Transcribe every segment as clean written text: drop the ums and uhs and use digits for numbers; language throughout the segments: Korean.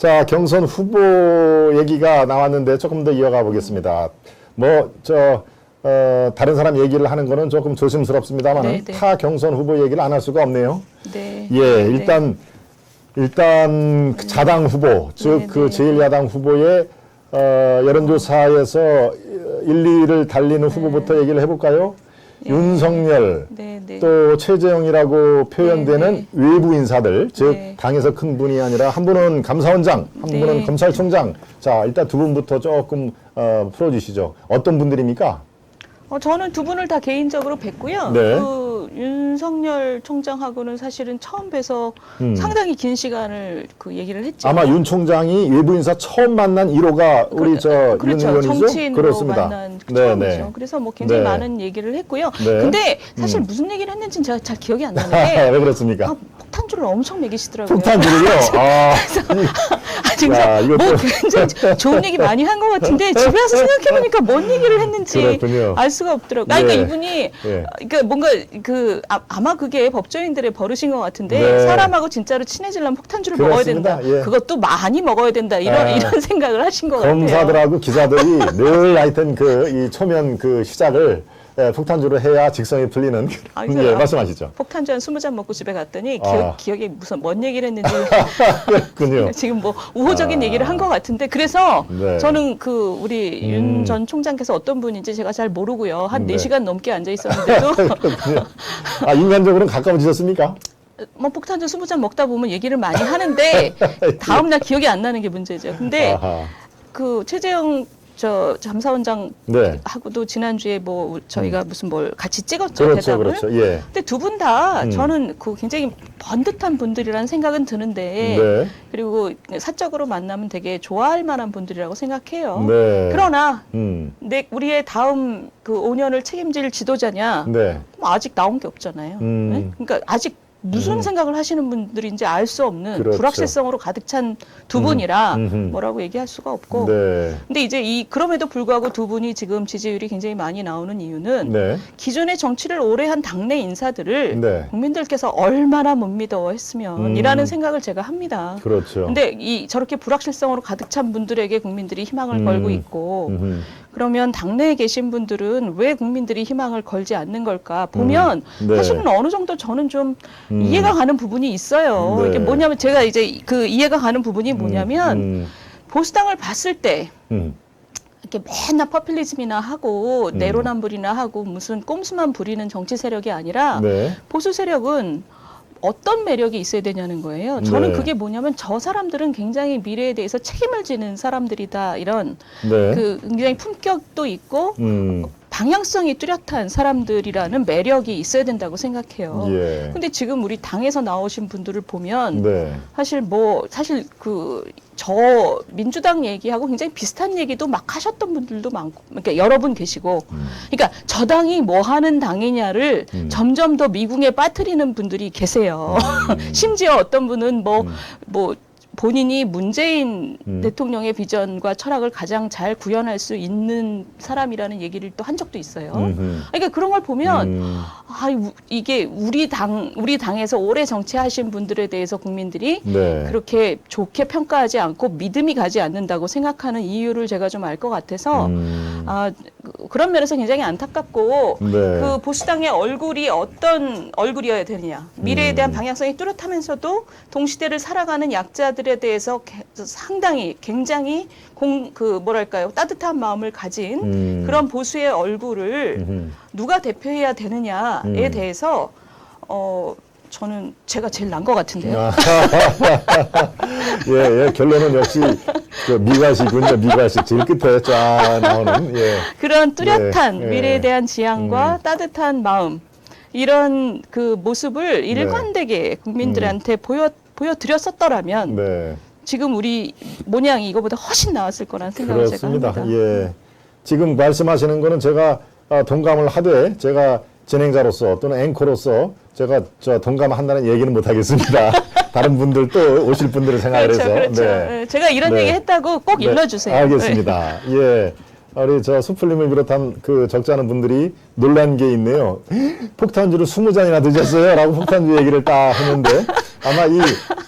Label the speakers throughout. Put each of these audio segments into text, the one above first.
Speaker 1: 자, 경선 후보 얘기가 나왔는데 조금 더 이어가 보겠습니다. 다른 사람 얘기를 하는 거는 조금 조심스럽습니다만
Speaker 2: 네, 네.
Speaker 1: 타 경선 후보 얘기를 안 할 수가 없네요.
Speaker 2: 네.
Speaker 1: 예,
Speaker 2: 네.
Speaker 1: 일단 그 자당 후보, 즉
Speaker 2: 네,
Speaker 1: 그
Speaker 2: 네.
Speaker 1: 제1야당 후보의 여론조사에서 1, 2위를 달리는 후보부터 얘기를 해볼까요? 윤석열,
Speaker 2: 네, 네.
Speaker 1: 또 최재형이라고 표현되는
Speaker 2: 네,
Speaker 1: 외부 인사들, 즉
Speaker 2: 네.
Speaker 1: 당에서 큰 분이 아니라 한 분은 감사원장, 한
Speaker 2: 네.
Speaker 1: 분은 검찰총장. 자, 일단 두 분부터 조금 풀어주시죠. 어떤 분들입니까?
Speaker 2: 저는 두 분을 다 개인적으로 뵀고요.
Speaker 1: 네.
Speaker 2: 그 윤석열 총장하고는 사실은 처음 뵈서 상당히 긴 시간을 그 얘기를 했죠.
Speaker 1: 아마 윤 총장이 외부 인사 처음 만난 1호가 우리 윤
Speaker 2: 그렇죠.
Speaker 1: 의원이죠?
Speaker 2: 정치인으로
Speaker 1: 그렇습니다.
Speaker 2: 만난
Speaker 1: 네,
Speaker 2: 처음이죠.
Speaker 1: 네.
Speaker 2: 그래서 뭐 굉장히
Speaker 1: 네.
Speaker 2: 많은 얘기를 했고요.
Speaker 1: 네.
Speaker 2: 근데 사실 무슨 얘기를 했는지는 제가 잘 기억이 안 나는데
Speaker 1: 왜 그렇습니까?
Speaker 2: 폭탄주를 엄청 먹이시더라고요.
Speaker 1: 폭탄주를요?
Speaker 2: 진짜
Speaker 1: 야, 이것도-
Speaker 2: 뭐 굉장히 좋은 얘기 많이 한 것 같은데 집에 와서 생각해보니까 뭔 얘기를 했는지
Speaker 1: 그렇군요.
Speaker 2: 알 수가 없더라고요. 그러니까
Speaker 1: 예.
Speaker 2: 이분이
Speaker 1: 예.
Speaker 2: 그러니까 뭔가 아마 그게 법조인들의 버릇인 것 같은데
Speaker 1: 네.
Speaker 2: 사람하고 진짜로 친해지려면 폭탄주를 먹어야
Speaker 1: 그렇습니다.
Speaker 2: 된다.
Speaker 1: 예.
Speaker 2: 그것도 많이 먹어야 된다. 이런 생각을 하신 것 같아요.
Speaker 1: 검사들하고 기자들이 늘 하여튼 이 초면 시작을 폭탄주로 해야 직성이 풀리는 예, 말씀하시죠.
Speaker 2: 폭탄주 한 20잔 먹고 집에 갔더니
Speaker 1: 아.
Speaker 2: 기억에 무슨 뭔 얘기를 했는지
Speaker 1: 그렇군요.
Speaker 2: 지금 뭐 우호적인 얘기를 한 것 같은데 그래서
Speaker 1: 네.
Speaker 2: 저는 우리 윤 전 총장께서 어떤 분인지 제가 잘 모르고요. 한
Speaker 1: 네.
Speaker 2: 4시간 넘게 앉아 있었는데도
Speaker 1: 그렇군요. 인간적으로는 가까워지셨습니까?
Speaker 2: 뭐 폭탄주 20잔 먹다 보면 얘기를 많이 하는데 다음날 기억이 안 나는 게 문제죠. 근데
Speaker 1: 아하.
Speaker 2: 그 최재형 감사원장
Speaker 1: 네.
Speaker 2: 하고도 지난주에 뭐 저희가 무슨 뭘 같이 찍었죠.
Speaker 1: 그렇죠,
Speaker 2: 대담을.
Speaker 1: 그렇죠. 예.
Speaker 2: 근데 두 분 다 저는 굉장히 번듯한 분들이라는 생각은 드는데
Speaker 1: 네.
Speaker 2: 그리고 사적으로 만나면 되게 좋아할 만한 분들이라고 생각해요.
Speaker 1: 네.
Speaker 2: 그러나
Speaker 1: 음.
Speaker 2: 우리의 다음 5년을 책임질 지도자냐
Speaker 1: 네.
Speaker 2: 뭐 아직 나온 게 없잖아요. 네? 그러니까 아직 무슨 생각을 하시는 분들인지 알 수 없는
Speaker 1: 그렇죠.
Speaker 2: 불확실성으로 가득 찬 두 분이라
Speaker 1: 음흠.
Speaker 2: 뭐라고 얘기할 수가 없고.
Speaker 1: 네.
Speaker 2: 근데 이제 그럼에도 불구하고 두 분이 지금 지지율이 굉장히 많이 나오는 이유는
Speaker 1: 네.
Speaker 2: 기존의 정치를 오래 한 당내 인사들을
Speaker 1: 네.
Speaker 2: 국민들께서 얼마나 못 믿어했으면 이라는 생각을 제가 합니다.
Speaker 1: 그렇죠.
Speaker 2: 근데 저렇게 불확실성으로 가득 찬 분들에게 국민들이 희망을 걸고 있고
Speaker 1: 음흠.
Speaker 2: 그러면 당내에 계신 분들은 왜 국민들이 희망을 걸지 않는 걸까 보면
Speaker 1: 네.
Speaker 2: 사실은 어느 정도 저는 좀 이해가 가는 부분이 있어요.
Speaker 1: 네.
Speaker 2: 이게 뭐냐면 제가 이제 이해가 가는 부분이 뭐냐면 보수당을 봤을 때 이렇게 맨날 퍼퓰리즘이나 하고 내로남불이나 하고 무슨 꼼수만 부리는 정치 세력이 아니라
Speaker 1: 네.
Speaker 2: 보수 세력은 어떤 매력이 있어야 되냐는 거예요. 저는
Speaker 1: 네.
Speaker 2: 그게 뭐냐면 저 사람들은 굉장히 미래에 대해서 책임을 지는 사람들이다. 이런
Speaker 1: 네.
Speaker 2: 굉장히 품격도 있고
Speaker 1: 음.
Speaker 2: 방향성이 뚜렷한 사람들이라는 매력이 있어야 된다고 생각해요.
Speaker 1: 예.
Speaker 2: 근데 지금 우리 당에서 나오신 분들을 보면
Speaker 1: 네.
Speaker 2: 사실 저 민주당 얘기하고 굉장히 비슷한 얘기도 막 하셨던 분들도 많고, 그러니까 여러 분 계시고, 그러니까 저 당이 뭐 하는 당이냐를 점점 더 미궁에 빠뜨리는 분들이 계세요. 심지어 어떤 분은 본인이 문재인 대통령의 비전과 철학을 가장 잘 구현할 수 있는 사람이라는 얘기를 또 한 적도 있어요. 그러니까 그런 걸 보면 이게 우리 당에서 오래 정치하신 분들에 대해서 국민들이
Speaker 1: 네.
Speaker 2: 그렇게 좋게 평가하지 않고 믿음이 가지 않는다고 생각하는 이유를 제가 좀 알 것 같아서 그런 면에서 굉장히 안타깝고
Speaker 1: 네.
Speaker 2: 그 보수당의 얼굴이 어떤 얼굴이어야 되느냐 미래에 대한 방향성이 뚜렷하면서도 동시대를 살아가는 약자들에 대해서 상당히 굉장히 따뜻한 마음을 가진 그런 보수의 얼굴을 누가 대표해야 되느냐에 대해서 저는 제가 제일 난 것 같은데요.
Speaker 1: 예, 결론은 역시 미가시군요. 미가시 제일 끝에 쫙 나오는. 예.
Speaker 2: 그런 뚜렷한
Speaker 1: 예,
Speaker 2: 미래에
Speaker 1: 예.
Speaker 2: 대한 지향과 따뜻한 마음 이런 모습을 일관되게 국민들한테 보여드렸었더라면
Speaker 1: 네.
Speaker 2: 지금 우리 모양이 이거보다 훨씬 나았을 거라는 생각을
Speaker 1: 그렇습니다.
Speaker 2: 제가 합니다.
Speaker 1: 예. 지금 말씀하시는 거는 제가 동감을 하되 제가 진행자로서 또는 앵커로서 제가 동감한다는 얘기는 못 하겠습니다. 다른 분들 또 오실 분들을 생각을
Speaker 2: 그렇죠,
Speaker 1: 해서.
Speaker 2: 그렇죠.
Speaker 1: 네.
Speaker 2: 제가 이런
Speaker 1: 네.
Speaker 2: 얘기 했다고 꼭
Speaker 1: 네,
Speaker 2: 일러주세요.
Speaker 1: 알겠습니다. 예. 우리 저 수풀님을 비롯한 그 적잖은 분들이 놀란 게 있네요. 폭탄주를 20잔이나 드셨어요? 라고 폭탄주 얘기를 딱 했는데 아마 이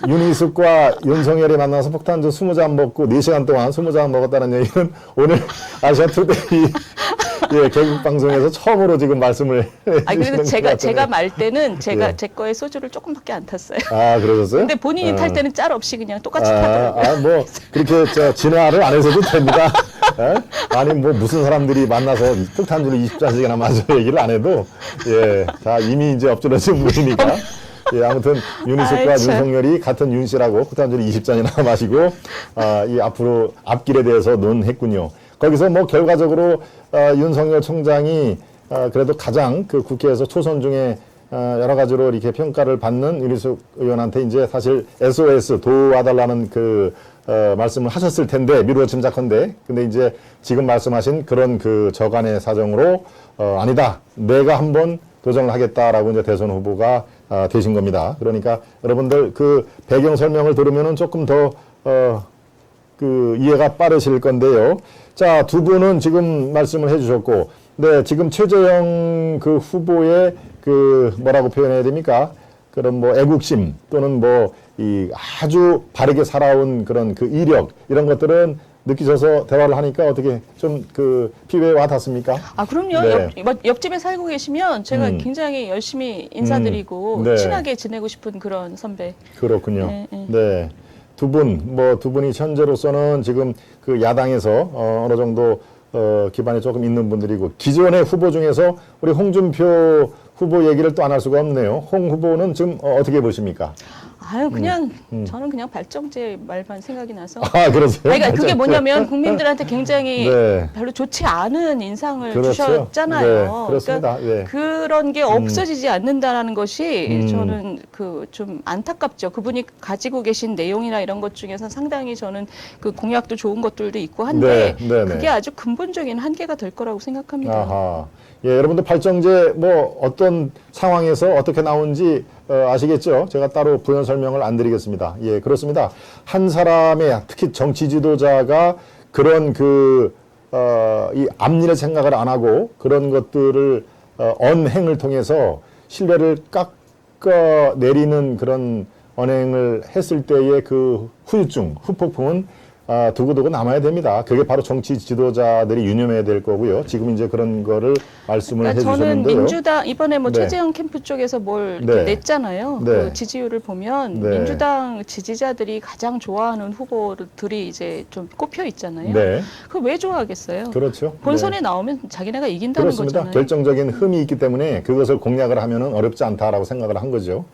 Speaker 1: 윤희숙과 윤석열이 만나서 폭탄주 20잔 먹고 4시간 동안 20잔 먹었다는 얘기는 오늘 아시아투데이 예, 개국 방송에서 처음으로 지금 말씀을
Speaker 2: 아니 그래도
Speaker 1: 해주시는
Speaker 2: 제가 말 때는 제가
Speaker 1: 예.
Speaker 2: 제 거에 소주를 조금밖에 안 탔어요.
Speaker 1: 아, 그러셨어요?
Speaker 2: 근데 본인이 탈 때는 짤 없이 그냥 똑같이 타더라고요.
Speaker 1: 뭐 그렇게 진화를 안 해서도 됩니다. 예? 아니 뭐 무슨 사람들이 만나서 폭탄주를 20잔씩이나 마셔 얘기를 안 해도 예, 다 이미 이제 엎질러진 분이니까. 예, 아무튼 윤희숙과
Speaker 2: 아이, 참.
Speaker 1: 윤석열이 같은 윤 씨라고 폭탄주를 20잔이나 마시고 이 앞으로 앞길에 대해서 논했군요. 거기서 뭐 결과적으로 윤석열 총장이 그래도 가장 그 국회에서 초선 중에 여러 가지로 이렇게 평가를 받는 윤희숙 의원한테 이제 사실 SOS 도와달라는 그 말씀을 하셨을 텐데 미루어 짐작컨대 근데 이제 지금 말씀하신 그런 그 저간의 사정으로 아니다 내가 한번 도전을 하겠다라고 이제 대선 후보가 되신 겁니다. 그러니까 여러분들 그 배경 설명을 들으면은 조금 더 그 이해가 빠르실 건데요. 자, 두 분은 지금 말씀을 해주셨고, 네, 지금 최재형 그 후보의 그 뭐라고 표현해야 됩니까? 그런 뭐 애국심 또는 뭐 이 아주 바르게 살아온 그런 그 이력 이런 것들은 느끼셔서 대화를 하니까 어떻게 좀 그 피부에 와 닿습니까?
Speaker 2: 아, 그럼요.
Speaker 1: 네.
Speaker 2: 옆집에 살고 계시면 제가 굉장히 열심히 인사드리고
Speaker 1: 네.
Speaker 2: 친하게 지내고 싶은 그런 선배.
Speaker 1: 그렇군요.
Speaker 2: 네, 네.
Speaker 1: 네. 두 분이 현재로서는 지금 그 야당에서 어느 정도 기반이 조금 있는 분들이고 기존의 후보 중에서 우리 홍준표 후보 얘기를 또 안 할 수가 없네요. 홍 후보는 지금 어떻게 보십니까?
Speaker 2: 아유, 그냥 저는 그냥 발정제 말만 생각이 나서.
Speaker 1: 아, 그러세요?
Speaker 2: 그러니까 그게 뭐냐면 국민들한테 굉장히
Speaker 1: 네.
Speaker 2: 별로 좋지 않은 인상을
Speaker 1: 그렇죠.
Speaker 2: 주셨잖아요.
Speaker 1: 네, 그렇습니다.
Speaker 2: 그러니까
Speaker 1: 예.
Speaker 2: 그런 게 없어지지 않는다라는 것이 저는 그 좀 안타깝죠. 그분이 가지고 계신 내용이나 이런 것 중에서 상당히 저는 그 공약도 좋은 것들도 있고 한데
Speaker 1: 네, 네, 네.
Speaker 2: 그게 아주 근본적인 한계가 될 거라고 생각합니다.
Speaker 1: 아하. 예, 여러분들 발정제 뭐 어떤 상황에서 어떻게 나온지 아시겠죠? 제가 따로 부연 설명을 안 드리겠습니다. 예, 그렇습니다. 한 사람의 특히 정치 지도자가 그런 이 앞일의 생각을 안 하고 그런 것들을 언행을 통해서 신뢰를 깎아 내리는 그런 언행을 했을 때의 그 후유증, 후폭풍은 두고두고 남아야 됩니다. 그게 바로 정치 지도자들이 유념해야 될 거고요. 지금 이제 그런 거를 말씀을
Speaker 2: 그러니까 저는
Speaker 1: 해주셨는데요.
Speaker 2: 민주당 이번에 뭐
Speaker 1: 네.
Speaker 2: 최재형 캠프 쪽에서 뭘 이렇게
Speaker 1: 네.
Speaker 2: 냈잖아요.
Speaker 1: 네.
Speaker 2: 그 지지율을 보면
Speaker 1: 네.
Speaker 2: 민주당 지지자들이 가장 좋아하는 후보들이 이제 좀 꼽혀 있잖아요.
Speaker 1: 네,
Speaker 2: 그걸 왜 좋아하겠어요?
Speaker 1: 그렇죠.
Speaker 2: 본선에
Speaker 1: 네.
Speaker 2: 나오면 자기네가 이긴다는
Speaker 1: 그렇습니다.
Speaker 2: 거잖아요.
Speaker 1: 결정적인 흠이 있기 때문에 그것을 공략을 하면은 어렵지 않다라고 생각을 한 거죠.